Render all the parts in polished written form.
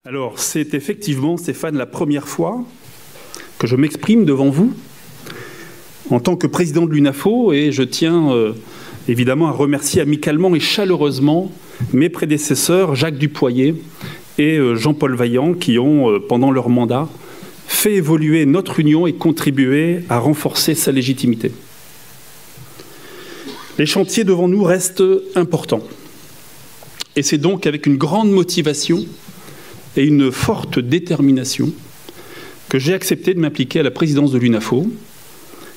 Alors, c'est effectivement, Stéphane, la première fois que je m'exprime devant vous en tant que président de l'UNAFO, et je tiens évidemment à remercier amicalement et chaleureusement mes prédécesseurs Jacques Dupoyer et Jean-Paul Vaillant qui ont, pendant leur mandat, fait évoluer notre union et contribué à renforcer sa légitimité. Les chantiers devant nous restent importants. Et c'est donc avec une grande motivation et une forte détermination que j'ai accepté de m'impliquer à la présidence de l'UNAFO,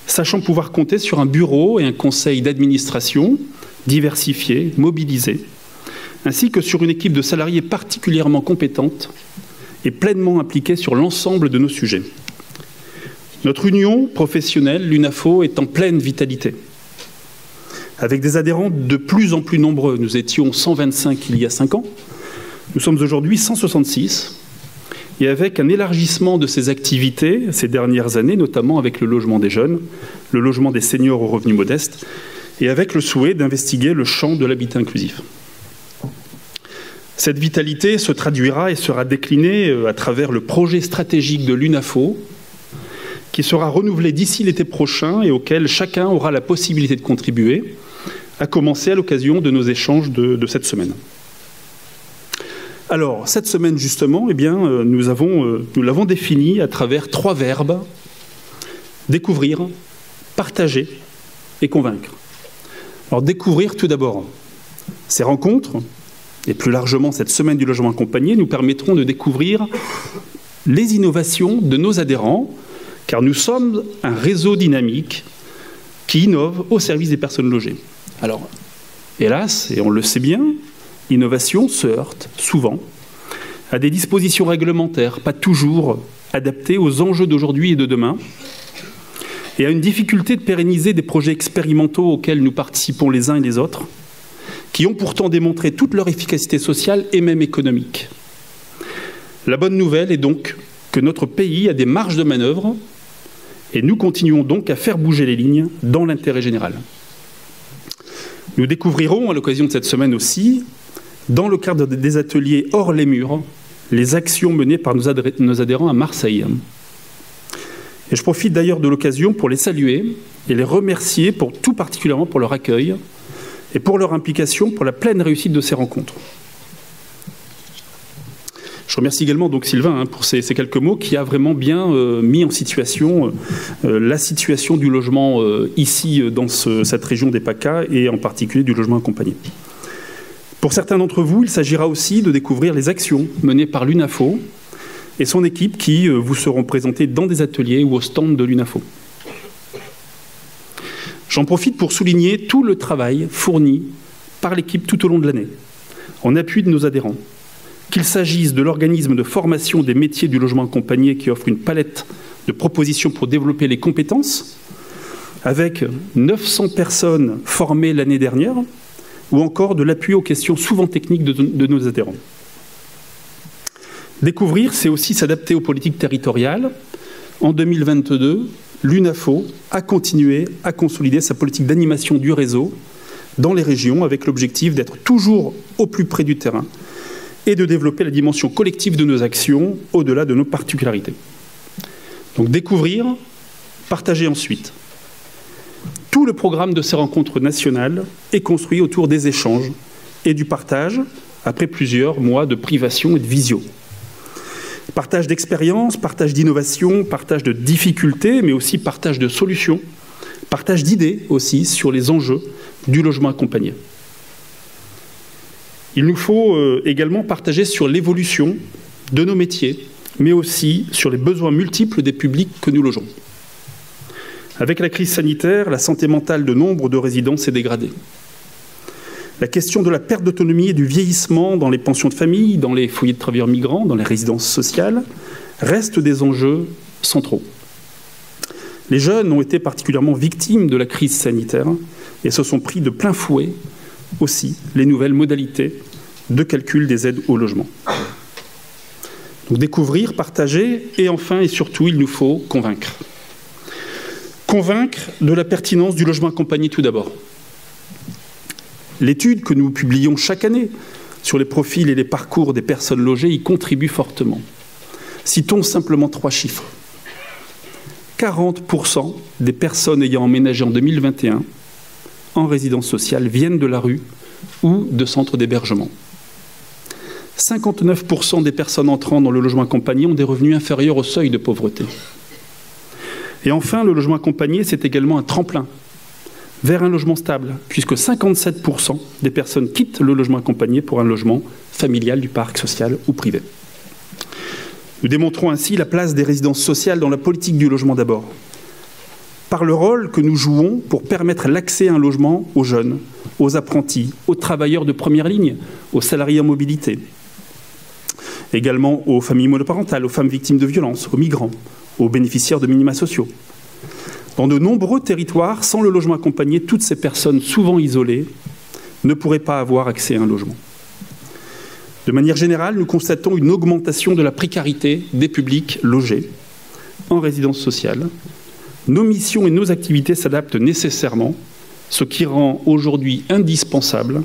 sachant pouvoir compter sur un bureau et un conseil d'administration diversifiés, mobilisés, ainsi que sur une équipe de salariés particulièrement compétente et pleinement impliquée sur l'ensemble de nos sujets. Notre union professionnelle, l'UNAFO, est en pleine vitalité. Avec des adhérents de plus en plus nombreux, nous étions 125 il y a 5 ans, nous sommes aujourd'hui 166, et avec un élargissement de ces activités ces dernières années, notamment avec le logement des jeunes, le logement des seniors aux revenus modestes, et avec le souhait d'investiguer le champ de l'habitat inclusif. Cette vitalité se traduira et sera déclinée à travers le projet stratégique de l'UNAFO, qui sera renouvelé d'ici l'été prochain et auquel chacun aura la possibilité de contribuer, à commencer à l'occasion de nos échanges de cette semaine. Alors, cette semaine, justement, eh bien, nous l'avons définie à travers 3 verbes: découvrir, partager et convaincre. Alors, découvrir tout d'abord. Ces rencontres, et plus largement cette semaine du logement accompagné, nous permettront de découvrir les innovations de nos adhérents, car nous sommes un réseau dynamique qui innove au service des personnes logées. Alors, hélas, et on le sait bien, l'innovation se heurte souvent à des dispositions réglementaires pas toujours adaptées aux enjeux d'aujourd'hui et de demain, et à une difficulté de pérenniser des projets expérimentaux auxquels nous participons les uns et les autres, qui ont pourtant démontré toute leur efficacité sociale et même économique. La bonne nouvelle est donc que notre pays a des marges de manœuvre, et nous continuons donc à faire bouger les lignes dans l'intérêt général. Nous découvrirons, à l'occasion de cette semaine aussi, dans le cadre des ateliers hors les murs, les actions menées par nos adhérents à Marseille. Et je profite d'ailleurs de l'occasion pour les saluer et les remercier tout particulièrement pour leur accueil et pour leur implication pour la pleine réussite de ces rencontres. Je remercie également donc Sylvain pour ces quelques mots qui a vraiment bien mis en situation la situation du logement ici dans cette région des PACA et en particulier du logement accompagné. Pour certains d'entre vous, il s'agira aussi de découvrir les actions menées par l'UNAFO et son équipe qui vous seront présentées dans des ateliers ou au stand de l'UNAFO. J'en profite pour souligner tout le travail fourni par l'équipe tout au long de l'année, en appui de nos adhérents. Qu'il s'agisse de l'organisme de formation des métiers du logement accompagné qui offre une palette de propositions pour développer les compétences, avec 900 personnes formées l'année dernière, ou encore de l'appui aux questions souvent techniques de nos adhérents. Découvrir, c'est aussi s'adapter aux politiques territoriales. En 2022, l'UNAFO a continué à consolider sa politique d'animation du réseau dans les régions avec l'objectif d'être toujours au plus près du terrain et de développer la dimension collective de nos actions au-delà de nos particularités. Donc découvrir, partager ensuite. Tout le programme de ces rencontres nationales est construit autour des échanges et du partage après plusieurs mois de privation et de visio. Partage d'expériences, partage d'innovations, partage de difficultés, mais aussi partage de solutions, partage d'idées aussi sur les enjeux du logement accompagné. Il nous faut également partager sur l'évolution de nos métiers, mais aussi sur les besoins multiples des publics que nous logeons. Avec la crise sanitaire, la santé mentale de nombre de résidents s'est dégradée. La question de la perte d'autonomie et du vieillissement dans les pensions de famille, dans les foyers de travailleurs migrants, dans les résidences sociales, reste des enjeux centraux. Les jeunes ont été particulièrement victimes de la crise sanitaire et se sont pris de plein fouet aussi les nouvelles modalités de calcul des aides au logement. Donc découvrir, partager et enfin et surtout, il nous faut convaincre. Convaincre de la pertinence du logement accompagné tout d'abord. L'étude que nous publions chaque année sur les profils et les parcours des personnes logées y contribuent fortement. Citons simplement 3 chiffres. 40% des personnes ayant emménagé en 2021 en résidence sociale viennent de la rue ou de centres d'hébergement. 59% des personnes entrant dans le logement accompagné ont des revenus inférieurs au seuil de pauvreté. Et enfin, le logement accompagné, c'est également un tremplin vers un logement stable, puisque 57% des personnes quittent le logement accompagné pour un logement familial du parc social ou privé. Nous démontrons ainsi la place des résidences sociales dans la politique du logement d'abord, par le rôle que nous jouons pour permettre l'accès à un logement aux jeunes, aux apprentis, aux travailleurs de première ligne, aux salariés en mobilité, également aux familles monoparentales, aux femmes victimes de violences, aux migrants, aux bénéficiaires de minima sociaux. Dans de nombreux territoires, sans le logement accompagné, toutes ces personnes, souvent isolées, ne pourraient pas avoir accès à un logement. De manière générale, nous constatons une augmentation de la précarité des publics logés en résidence sociale. Nos missions et nos activités s'adaptent nécessairement, ce qui rend aujourd'hui indispensable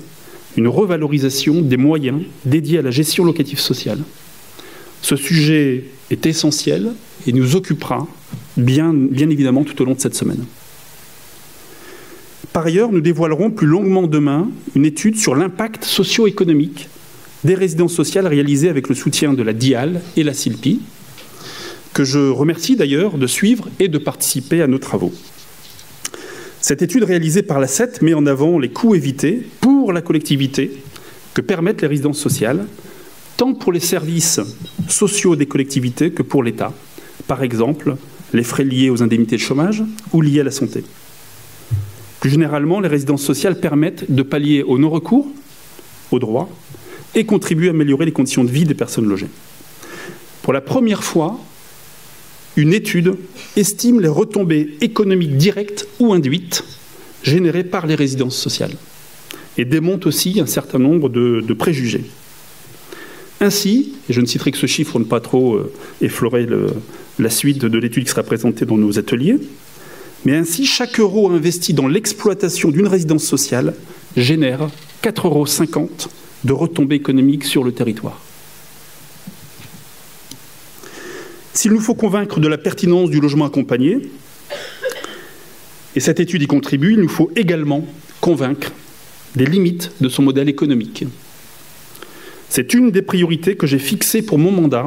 une revalorisation des moyens dédiés à la gestion locative sociale. Ce sujet est essentiel et nous occupera bien évidemment tout au long de cette semaine. Par ailleurs, nous dévoilerons plus longuement demain une étude sur l'impact socio-économique des résidences sociales réalisées avec le soutien de la DIAL et la CILPI, que je remercie d'ailleurs de suivre et de participer à nos travaux. Cette étude réalisée par la CET met en avant les coûts évités pour la collectivité que permettent les résidences sociales, tant pour les services sociaux des collectivités que pour l'État. Par exemple, les frais liés aux indemnités de chômage ou liés à la santé. Plus généralement, les résidences sociales permettent de pallier au non-recours, aux droits, et contribuent à améliorer les conditions de vie des personnes logées. Pour la première fois, une étude estime les retombées économiques directes ou induites générées par les résidences sociales et démontre aussi un certain nombre de préjugés. Ainsi, et je ne citerai que ce chiffre pour ne pas trop effleurer la suite de l'étude qui sera présentée dans nos ateliers, mais ainsi, chaque euro investi dans l'exploitation d'une résidence sociale génère 4,50 € de retombées économiques sur le territoire. S'il nous faut convaincre de la pertinence du logement accompagné, et cette étude y contribue, il nous faut également convaincre des limites de son modèle économique. C'est une des priorités que j'ai fixées pour mon mandat,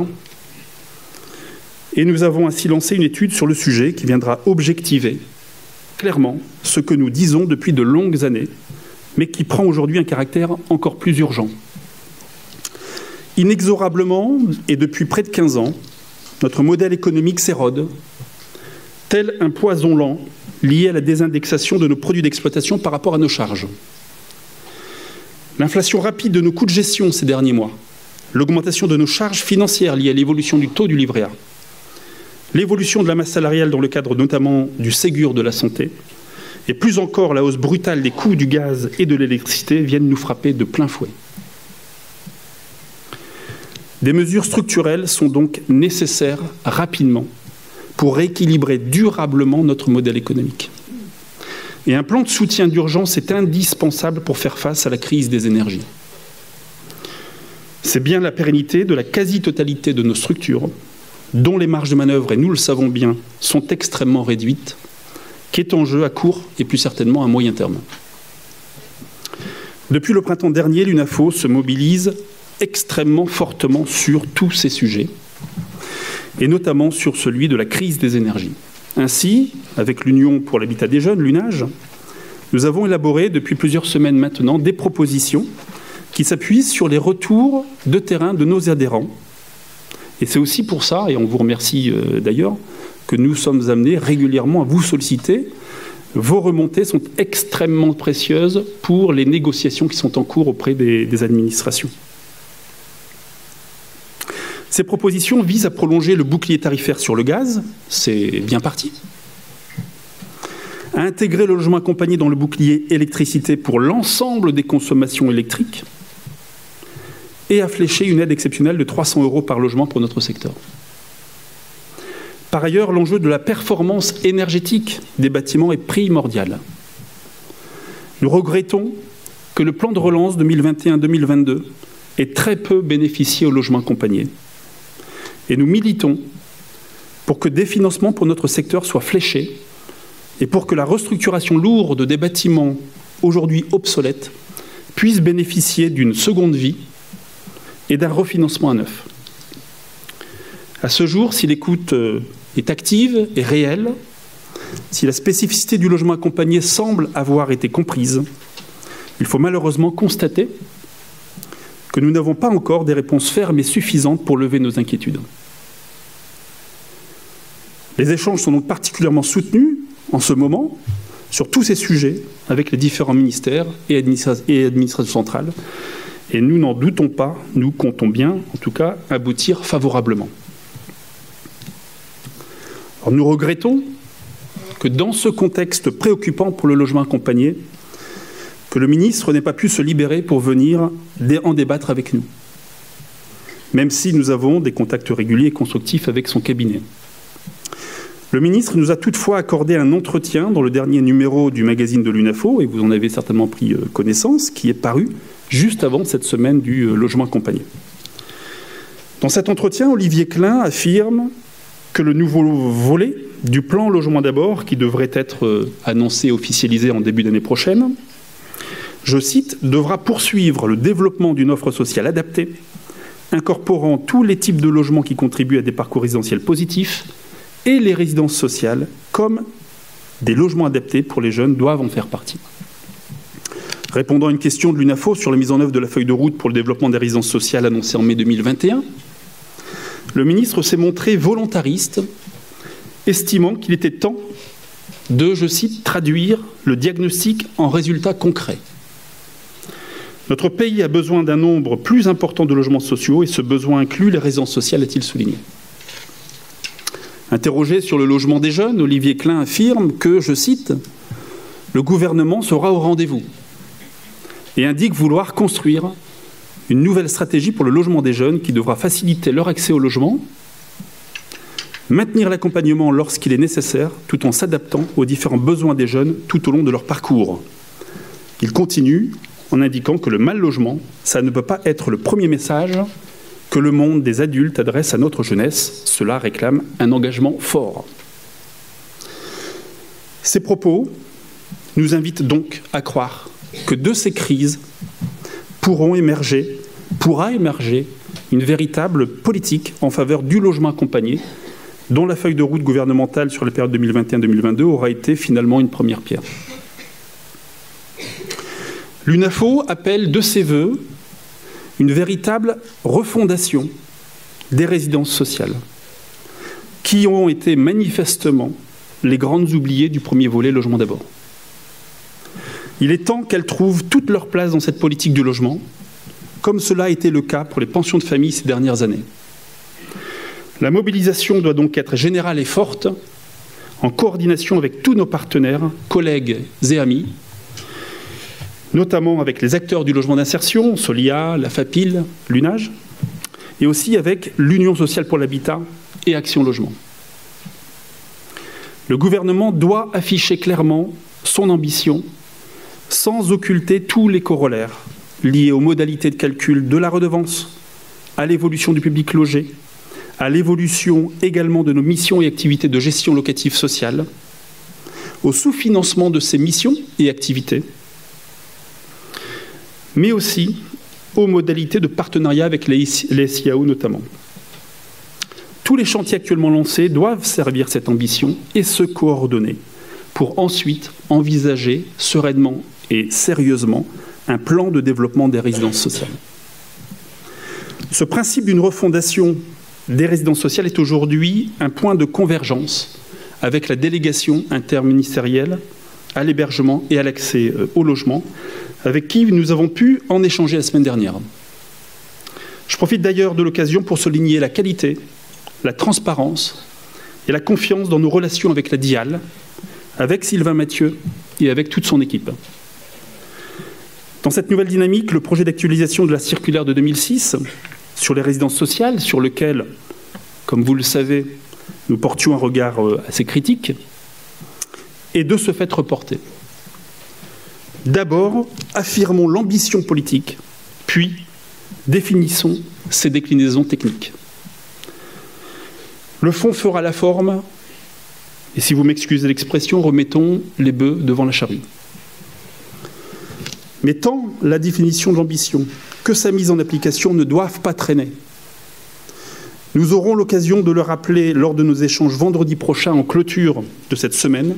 et nous avons ainsi lancé une étude sur le sujet qui viendra objectiver clairement ce que nous disons depuis de longues années, mais qui prend aujourd'hui un caractère encore plus urgent. Inexorablement, et depuis près de 15 ans, notre modèle économique s'érode, tel un poison lent lié à la désindexation de nos produits d'exploitation par rapport à nos charges. L'inflation rapide de nos coûts de gestion ces derniers mois, l'augmentation de nos charges financières liées à l'évolution du taux du livret A, l'évolution de la masse salariale dans le cadre notamment du Ségur de la santé, et plus encore la hausse brutale des coûts du gaz et de l'électricité viennent nous frapper de plein fouet. Des mesures structurelles sont donc nécessaires rapidement pour rééquilibrer durablement notre modèle économique. Et un plan de soutien d'urgence est indispensable pour faire face à la crise des énergies. C'est bien la pérennité de la quasi-totalité de nos structures, dont les marges de manœuvre, et nous le savons bien, sont extrêmement réduites, qui est en jeu à court et plus certainement à moyen terme. Depuis le printemps dernier, l'UNAFO se mobilise extrêmement fortement sur tous ces sujets, et notamment sur celui de la crise des énergies. Ainsi, avec l'Union pour l'habitat des jeunes, l'UNAGE, nous avons élaboré depuis plusieurs semaines maintenant des propositions qui s'appuient sur les retours de terrain de nos adhérents. Et c'est aussi pour ça, et on vous remercie d'ailleurs, que nous sommes amenés régulièrement à vous solliciter. Vos remontées sont extrêmement précieuses pour les négociations qui sont en cours auprès des administrations. Ces propositions visent à prolonger le bouclier tarifaire sur le gaz, c'est bien parti. À intégrer le logement accompagné dans le bouclier électricité pour l'ensemble des consommations électriques et à flécher une aide exceptionnelle de 300 € par logement pour notre secteur. Par ailleurs, l'enjeu de la performance énergétique des bâtiments est primordial. Nous regrettons que le plan de relance 2021-2022 et très peu bénéficié au logement accompagné. Et nous militons pour que des financements pour notre secteur soient fléchés et pour que la restructuration lourde des bâtiments aujourd'hui obsolètes puisse bénéficier d'une seconde vie et d'un refinancement à neuf. À ce jour, si l'écoute est active et réelle, si la spécificité du logement accompagné semble avoir été comprise, il faut malheureusement constater que nous n'avons pas encore des réponses fermes et suffisantes pour lever nos inquiétudes. Les échanges sont donc particulièrement soutenus en ce moment sur tous ces sujets avec les différents ministères et administrations centrales. Et nous n'en doutons pas, nous comptons bien, en tout cas, aboutir favorablement. Alors nous regrettons que dans ce contexte préoccupant pour le logement accompagné, que le ministre n'ait pas pu se libérer pour venir en débattre avec nous, même si nous avons des contacts réguliers et constructifs avec son cabinet. Le ministre nous a toutefois accordé un entretien dans le dernier numéro du magazine de l'UNAFO, et vous en avez certainement pris connaissance, qui est paru juste avant cette semaine du logement accompagné. Dans cet entretien, Olivier Klein affirme que le nouveau volet du plan Logement d'abord, qui devrait être annoncé et officialisé en début d'année prochaine, je cite, « devra poursuivre le développement d'une offre sociale adaptée, incorporant tous les types de logements qui contribuent à des parcours résidentiels positifs et les résidences sociales, comme des logements adaptés pour les jeunes doivent en faire partie. » Répondant à une question de l'UNAFO sur la mise en œuvre de la feuille de route pour le développement des résidences sociales annoncée en mai 2021, le ministre s'est montré volontariste, estimant qu'il était temps de, je cite, « traduire le diagnostic en résultats concrets ». Notre pays a besoin d'un nombre plus important de logements sociaux et ce besoin inclut les résidences sociales, a-t-il souligné. Interrogé sur le logement des jeunes, Olivier Klein affirme que, je cite, « le gouvernement sera au rendez-vous » et indique vouloir construire une nouvelle stratégie pour le logement des jeunes qui devra faciliter leur accès au logement, maintenir l'accompagnement lorsqu'il est nécessaire, tout en s'adaptant aux différents besoins des jeunes tout au long de leur parcours. Il continue en indiquant que le mal-logement, ça ne peut pas être le premier message que le monde des adultes adresse à notre jeunesse. Cela réclame un engagement fort. Ces propos nous invitent donc à croire que de ces crises pourra émerger une véritable politique en faveur du logement accompagné, dont la feuille de route gouvernementale sur la période 2021-2022 aura été finalement une première pierre. L'UNAFO appelle de ses vœux une véritable refondation des résidences sociales, qui ont été manifestement les grandes oubliées du premier volet Logement d'abord. Il est temps qu'elles trouvent toute leur place dans cette politique du logement, comme cela a été le cas pour les pensions de famille ces dernières années. La mobilisation doit donc être générale et forte, en coordination avec tous nos partenaires, collègues et amis, notamment avec les acteurs du logement d'insertion, Solia, la FAPIL, l'UNAGE, et aussi avec l'Union sociale pour l'habitat et Action Logement. Le gouvernement doit afficher clairement son ambition, sans occulter tous les corollaires liés aux modalités de calcul de la redevance, à l'évolution du public logé, à l'évolution également de nos missions et activités de gestion locative sociale, au sous-financement de ces missions et activités, mais aussi aux modalités de partenariat avec les SIAO notamment. Tous les chantiers actuellement lancés doivent servir cette ambition et se coordonner pour ensuite envisager sereinement et sérieusement un plan de développement des résidences sociales. Ce principe d'une refondation des résidences sociales est aujourd'hui un point de convergence avec la délégation interministérielle à l'hébergement et à l'accès au logement, avec qui nous avons pu en échanger la semaine dernière. Je profite d'ailleurs de l'occasion pour souligner la qualité, la transparence et la confiance dans nos relations avec la DIAL, avec Sylvain Mathieu et avec toute son équipe. Dans cette nouvelle dynamique, le projet d'actualisation de la circulaire de 2006 sur les résidences sociales, sur lequel, comme vous le savez, nous portions un regard assez critique, est de ce fait reporté. D'abord, affirmons l'ambition politique, puis définissons ces déclinaisons techniques. Le fond fera la forme, et si vous m'excusez l'expression, remettons les bœufs devant la charrue. Mais tant la définition de l'ambition que sa mise en application ne doivent pas traîner. Nous aurons l'occasion de le rappeler lors de nos échanges vendredi prochain en clôture de cette semaine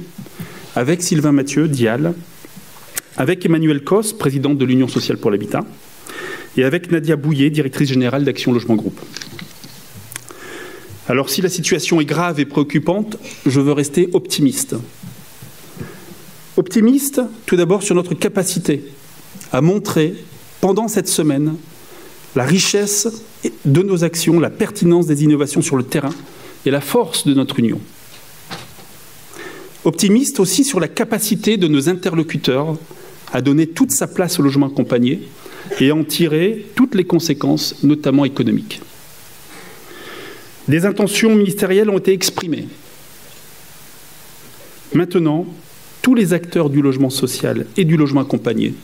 avec Sylvain Mathieu, DIAL, avec Emmanuel Cos, présidente de l'Union sociale pour l'habitat, et avec Nadia Bouillet, directrice générale d'Action Logement Groupe. Alors si la situation est grave et préoccupante, je veux rester optimiste. Optimiste, tout d'abord, sur notre capacité à montrer, pendant cette semaine, la richesse de nos actions, la pertinence des innovations sur le terrain et la force de notre union. Optimiste aussi sur la capacité de nos interlocuteurs à donner toute sa place au logement accompagné et à en tirer toutes les conséquences, notamment économiques. Des intentions ministérielles ont été exprimées. Maintenant, tous les acteurs du logement social et du logement accompagné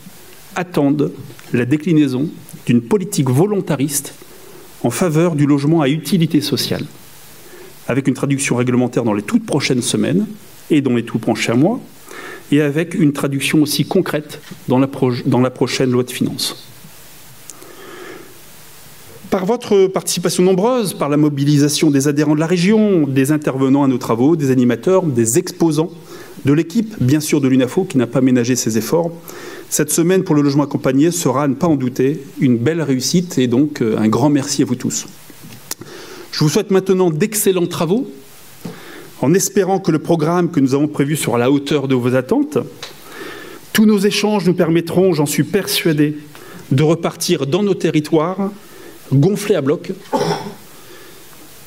attendent la déclinaison d'une politique volontariste en faveur du logement à utilité sociale, avec une traduction réglementaire dans les toutes prochaines semaines et dans les tout prochains mois, et avec une traduction aussi concrète dans la prochaine loi de finances. Par votre participation nombreuse, par la mobilisation des adhérents de la région, des intervenants à nos travaux, des animateurs, des exposants, de l'équipe, bien sûr, de l'UNAFO, qui n'a pas ménagé ses efforts, cette semaine pour le logement accompagné sera, à ne pas en douter, une belle réussite et donc un grand merci à vous tous. Je vous souhaite maintenant d'excellents travaux, en espérant que le programme que nous avons prévu sera à la hauteur de vos attentes. Tous nos échanges nous permettront, j'en suis persuadé, de repartir dans nos territoires, gonflés à bloc,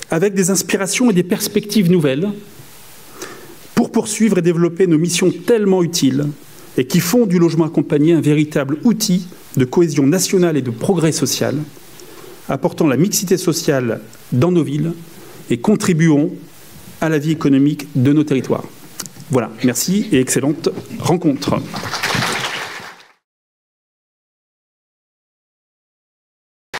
avec des inspirations et des perspectives nouvelles, pour poursuivre et développer nos missions tellement utiles et qui font du logement accompagné un véritable outil de cohésion nationale et de progrès social, apportant la mixité sociale dans nos villes et contribuant à la vie économique de nos territoires. Voilà, merci et excellente rencontre.